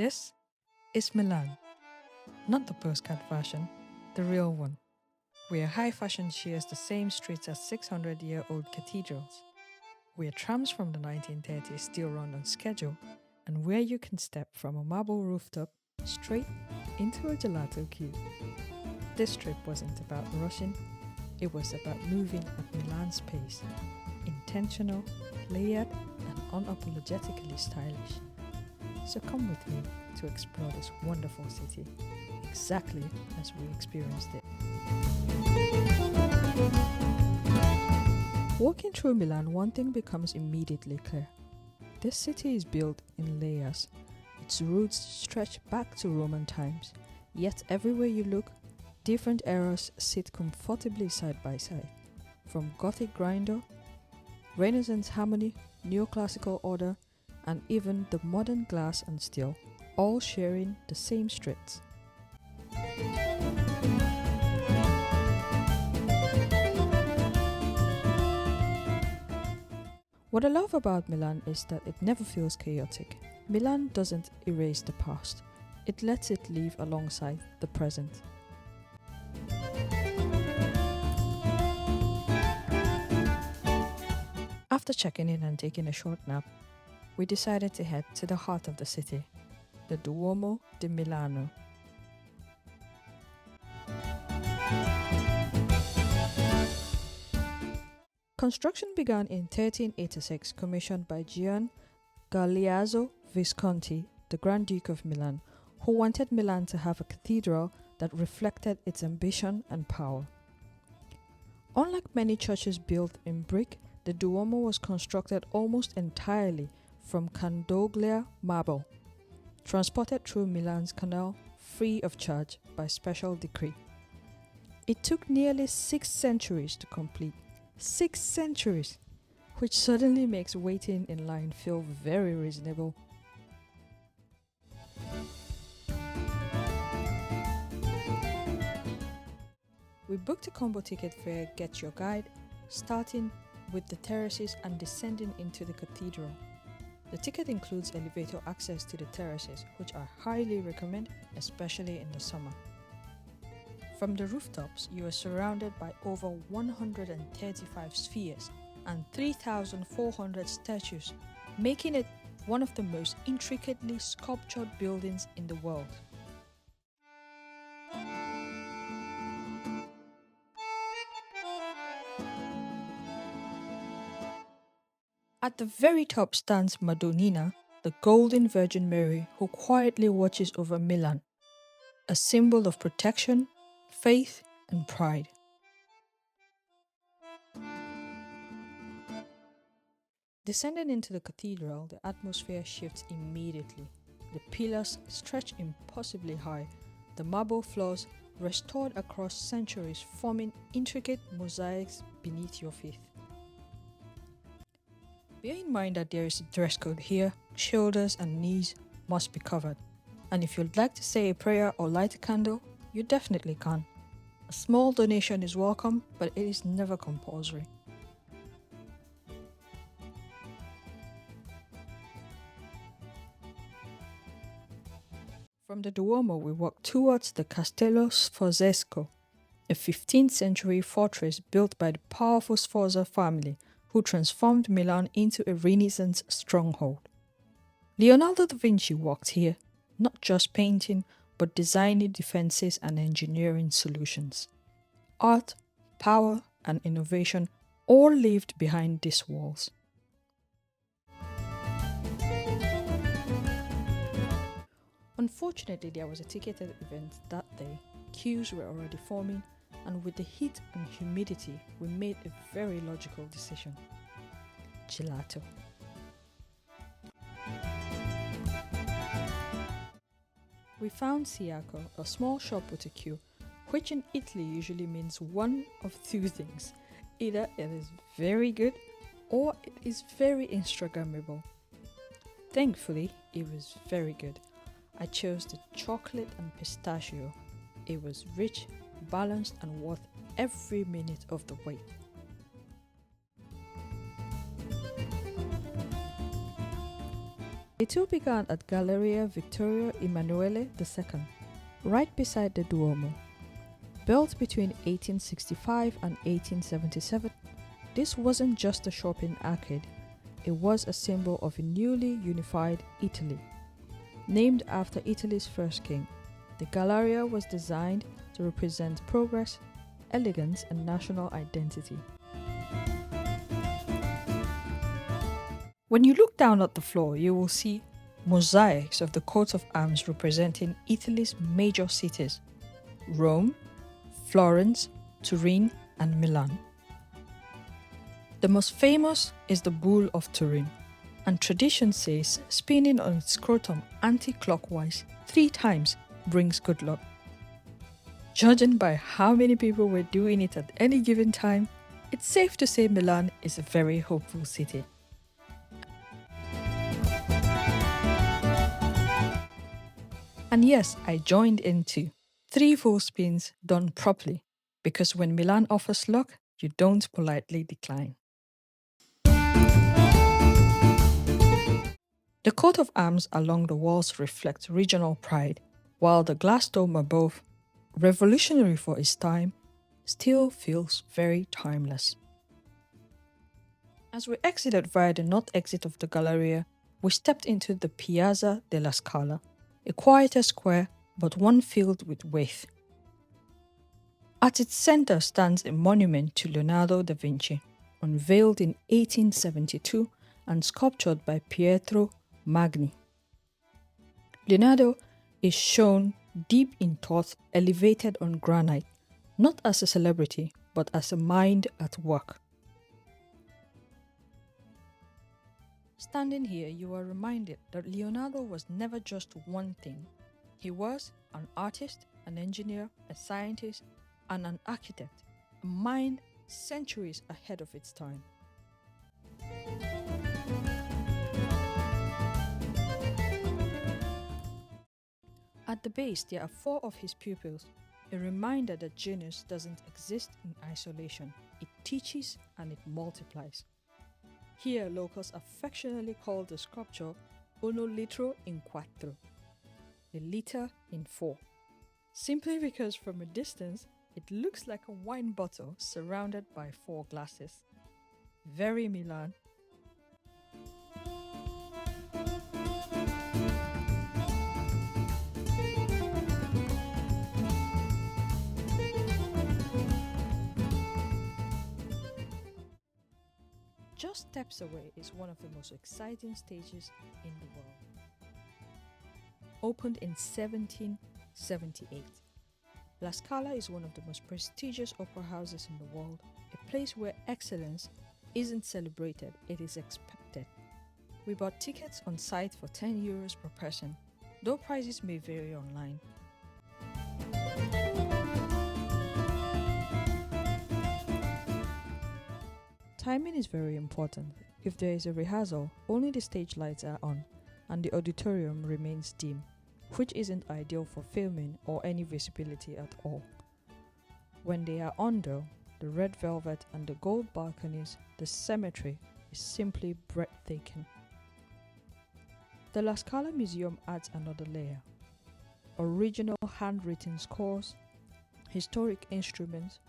This is Milan, not the postcard version, the real one, where high fashion shares the same streets as 600-year-old cathedrals, where trams from the 1930s still run on schedule, and where you can step from a marble rooftop straight into a gelato queue. This trip wasn't about rushing, it was about moving at Milan's pace, intentional, layered, and unapologetically stylish. So come with me to explore this wonderful city, exactly as we experienced it. Walking through Milan, one thing becomes immediately clear. This city is built in layers. Its roots stretch back to Roman times, yet everywhere you look, different eras sit comfortably side by side. From Gothic grandeur, Renaissance harmony, neoclassical order, and even the modern glass and steel, all sharing the same streets. What I love about Milan is that it never feels chaotic. Milan doesn't erase the past, it lets it live alongside the present. After checking in and taking a short nap, we decided to head to the heart of the city, the Duomo di Milano. Construction began in 1386, commissioned by Gian Galeazzo Visconti, the Grand Duke of Milan, who wanted Milan to have a cathedral that reflected its ambition and power. Unlike many churches built in brick, the Duomo was constructed almost entirely from Candoglia marble, transported through Milan's canal free of charge by special decree. It took nearly 6 centuries to complete. 6 centuries! Which suddenly makes waiting in line feel very reasonable. We booked a combo ticket fare Get Your Guide, starting with the terraces and descending into the cathedral. The ticket includes elevator access to the terraces, which I highly recommend, especially in the summer. From the rooftops, you are surrounded by over 135 spheres and 3,400 statues, making it one of the most intricately sculptured buildings in the world. At the very top stands Madonnina, the Golden Virgin Mary who quietly watches over Milan, a symbol of protection, faith, and pride. Descending into the cathedral, the atmosphere shifts immediately. The pillars stretch impossibly high, the marble floors restored across centuries, forming intricate mosaics beneath your feet. Bear in mind that there is a dress code here, shoulders and knees must be covered. And if you'd like to say a prayer or light a candle, you definitely can. A small donation is welcome, but it is never compulsory. From the Duomo, we walk towards the Castello Sforzesco, a 15th century fortress built by the powerful Sforza family, who transformed Milan into a Renaissance stronghold. Leonardo da Vinci walked here, not just painting, but designing defenses and engineering solutions. Art, power, and innovation all lived behind these walls. Unfortunately, there was a ticketed event that day. Queues were already forming, and with the heat and humidity, we made a very logical decision. Gelato. We found Siaco, a small shop with a queue, which in Italy usually means one of 2 things. Either it is very good or it is very Instagrammable. Thankfully, it was very good. I chose the chocolate and pistachio. It was rich, balanced, and worth every minute of the wait. The two began at Galleria Vittorio Emanuele II, right beside the Duomo. Built between 1865 and 1877, this wasn't just a shopping arcade, it was a symbol of a newly unified Italy. Named after Italy's first king, the Galleria was designed to represent progress, elegance, and national identity. When you look down at the floor, you will see mosaics of the coats of arms representing Italy's major cities: Rome, Florence, Turin, and Milan. The most famous is the Bull of Turin, and tradition says spinning on its scrotum anti-clockwise 3 times brings good luck. Judging by how many people were doing it at any given time, it's safe to say Milan is a very hopeful city. And yes, I joined in too. 3 full spins done properly, because when Milan offers luck, you don't politely decline. The coat of arms along the walls reflect regional pride, while the glass dome above, revolutionary for its time, still feels very timeless. As we exited via the north exit of the Galleria, we stepped into the Piazza della Scala, a quieter square but one filled with weight. At its center stands a monument to Leonardo da Vinci, unveiled in 1872 and sculptured by Pietro Magni. Leonardo is shown deep in thought, elevated on granite, not as a celebrity, but as a mind at work. Standing here, you are reminded that Leonardo was never just one thing. He was an artist, an engineer, a scientist, and an architect, a mind centuries ahead of its time. At the base, there are 4 of his pupils, a reminder that genius doesn't exist in isolation. It teaches and it multiplies. Here, locals affectionately call the sculpture uno litro in quattro, a liter in 4, simply because from a distance, it looks like a wine bottle surrounded by 4 glasses. Very Milan. Just steps away is one of the most exciting stages in the world. Opened in 1778, La Scala is one of the most prestigious opera houses in the world, a place where excellence isn't celebrated, it is expected. We bought tickets on site for €10 per person, though prices may vary online. Timing is very important. If there is a rehearsal, only the stage lights are on and the auditorium remains dim, which isn't ideal for filming or any visibility at all. When they are on though, the red velvet and the gold balconies, the symmetry is simply breathtaking. The La Scala Museum adds another layer. Original handwritten scores, historic instruments,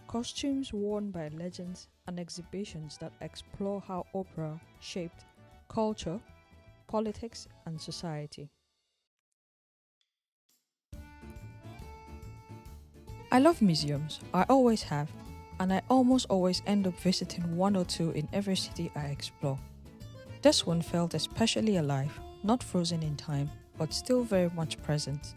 costumes worn by legends, and exhibitions that explore how opera shaped culture, politics, and society. I love museums, I always have, and I almost always end up visiting 1 or 2 in every city I explore. This one felt especially alive, not frozen in time, but still very much present.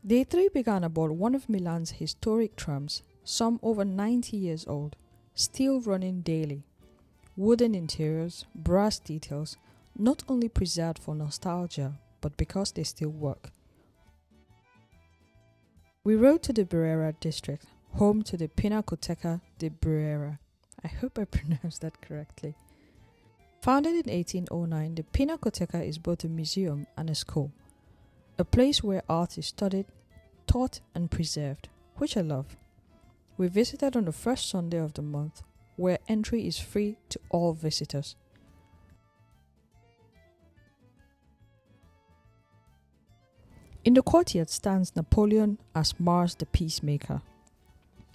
Day 3 began aboard one of Milan's historic trams, some over 90 years old, still running daily. Wooden interiors, brass details, not only preserved for nostalgia, but because they still work. We rode to the Brera district, home to the Pinacoteca di Brera. I hope I pronounced that correctly. Founded in 1809, the Pinacoteca is both a museum and a school. A place where art is studied, taught, and preserved, which I love. We visited on the first Sunday of the month, where entry is free to all visitors. In the courtyard stands Napoleon as Mars the Peacemaker,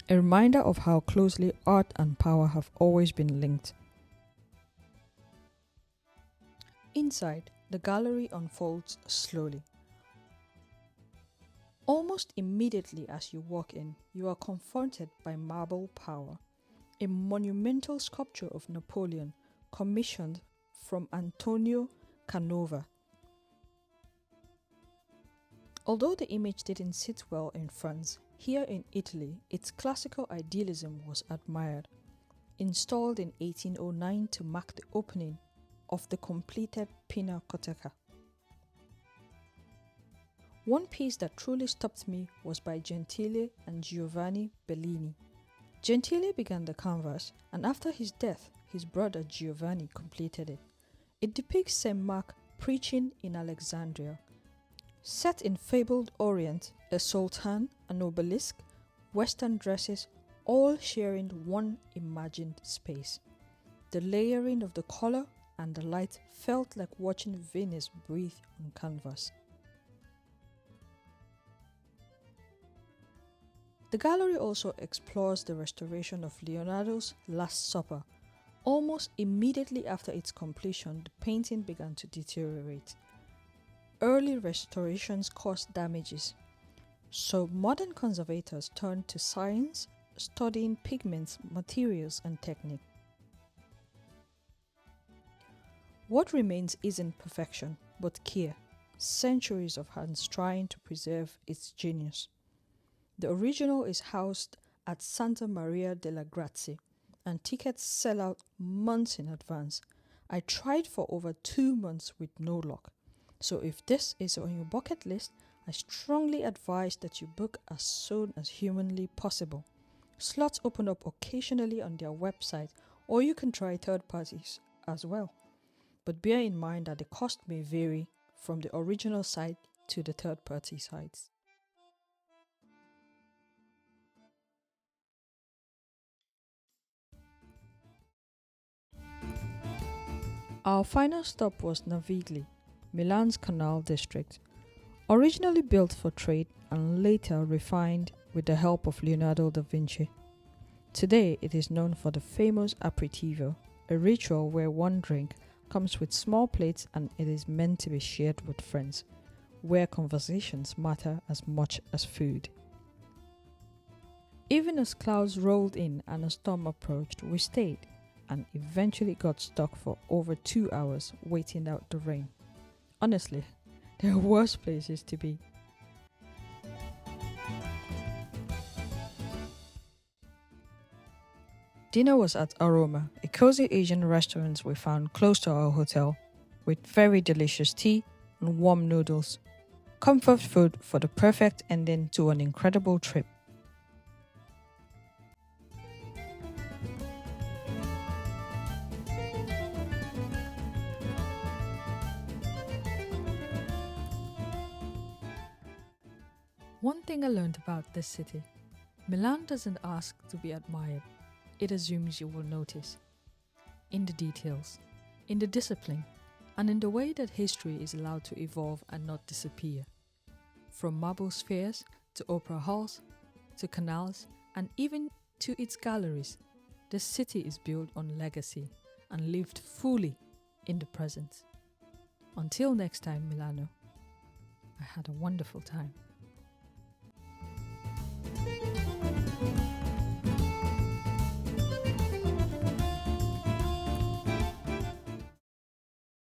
a reminder of how closely art and power have always been linked. Inside, the gallery unfolds slowly. Almost immediately as you walk in, you are confronted by marble power, a monumental sculpture of Napoleon commissioned from Antonio Canova. Although the image didn't sit well in France, here in Italy, its classical idealism was admired. Installed in 1809 to mark the opening of the completed Pinacoteca. One piece that truly stopped me was by Gentile and Giovanni Bellini. Gentile began the canvas, and after his death, his brother Giovanni completed it. It depicts St. Mark preaching in Alexandria. Set in fabled Orient, a sultan, an obelisk, Western dresses, all sharing one imagined space. The layering of the color and the light felt like watching Venus breathe on canvas. The gallery also explores the restoration of Leonardo's Last Supper. Almost immediately after its completion, the painting began to deteriorate. Early restorations caused damages, so modern conservators turned to science, studying pigments, materials, and technique. What remains isn't perfection, but care, centuries of hands trying to preserve its genius. The original is housed at Santa Maria delle Grazie, and tickets sell out months in advance. I tried for over 2 months with no luck. So if this is on your bucket list, I strongly advise that you book as soon as humanly possible. Slots open up occasionally on their website, or you can try third parties as well. But bear in mind that the cost may vary from the original site to the third party sites. Our final stop was Navigli, Milan's canal district. Originally built for trade and later refined with the help of Leonardo da Vinci. Today it is known for the famous aperitivo, a ritual where one drink comes with small plates and it is meant to be shared with friends, where conversations matter as much as food. Even as clouds rolled in and a storm approached, we stayed and eventually got stuck for over 2 hours waiting out the rain. Honestly, there are worse places to be. Dinner was at Aroma, a cozy Asian restaurant we found close to our hotel, with very delicious tea and warm noodles. Comfort food for the perfect ending to an incredible trip. One thing I learned about this city: Milan doesn't ask to be admired, it assumes you will notice. In the details, in the discipline, and in the way that history is allowed to evolve and not disappear. From marble spheres to opera halls, to canals, and even to its galleries, the city is built on legacy and lived fully in the present. Until next time, Milano, I had a wonderful time.